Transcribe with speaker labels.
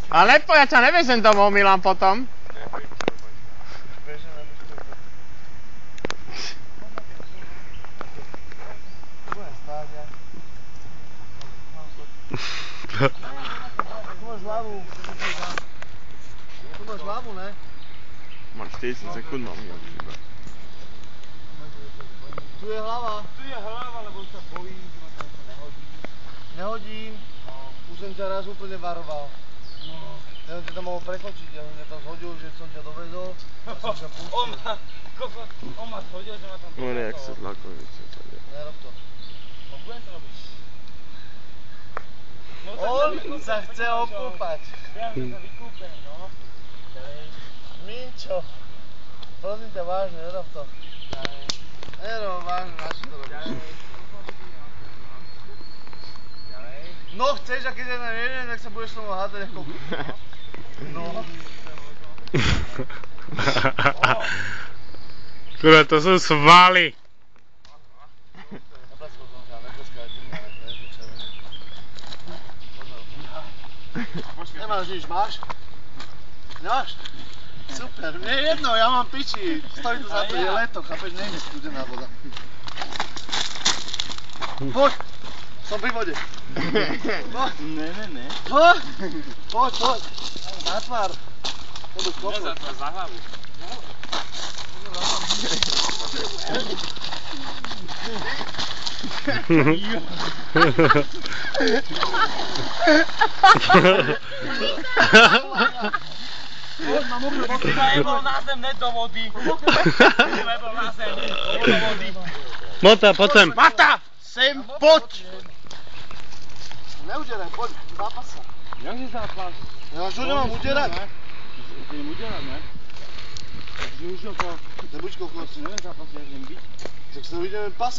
Speaker 1: Ale nepoď, ja ťa nevezem domov, Milan, potom.
Speaker 2: Tu máš hlavu. Tu máš hlavu, ne?
Speaker 1: Máš 40 sekúnd, mám ju.
Speaker 2: Tu je hlava.
Speaker 3: Tu je hlava, lebo sa bojím, že ma tam sa nehodí.
Speaker 2: Nehodím. Už som ťa raz úplne varoval. Ja som ťa tam mohol prechočiť, ja som ťa tam zhodil, že som ťa dovezol a som ťa pustil.
Speaker 3: On ma zhodil, že ma tam dovezol.
Speaker 1: No jak sa zlakoviť.
Speaker 2: Nerob to.
Speaker 3: No budem to robiť.
Speaker 2: On sa chce okúpať.
Speaker 3: Ja som sa vykúpem, no.
Speaker 2: Minčo. Prosím ťa vážne, nerob to. Nerob vážne, na čo to robíš? No chceš, a keď ja neviem, tak sa budeš so mnou hádať ako... No.
Speaker 1: Kurva, to sú svaly.
Speaker 2: Nepleskol som ťa, nepleskaj, ty mi nezvyčené. Nemáš nič, máš? Nemáš? Super, mne je jedno, ja mám piči. Stojí to za to, je leto, chápeš, nejde studená voda. Poď! Som pri vode. Poď!
Speaker 3: Ne.
Speaker 2: Poď! Poď! Na tvár. Poď, poď.
Speaker 3: Za hlavu. Poď, mám mokré boty. Jebol na zem, ne do vody. Jebol na zem, do vody.
Speaker 1: Mota, poď sem.
Speaker 2: Mata! Sem, poď! Neudieraj, poď, zápas sa.
Speaker 3: Jakže zápas?
Speaker 2: Ja čo nemám udierať?
Speaker 3: Idem udierať, ne? Už ako...
Speaker 2: Nebuď kokos.
Speaker 3: Neviem zápas, jak idem byť.
Speaker 2: Tak sa ideme pasovať.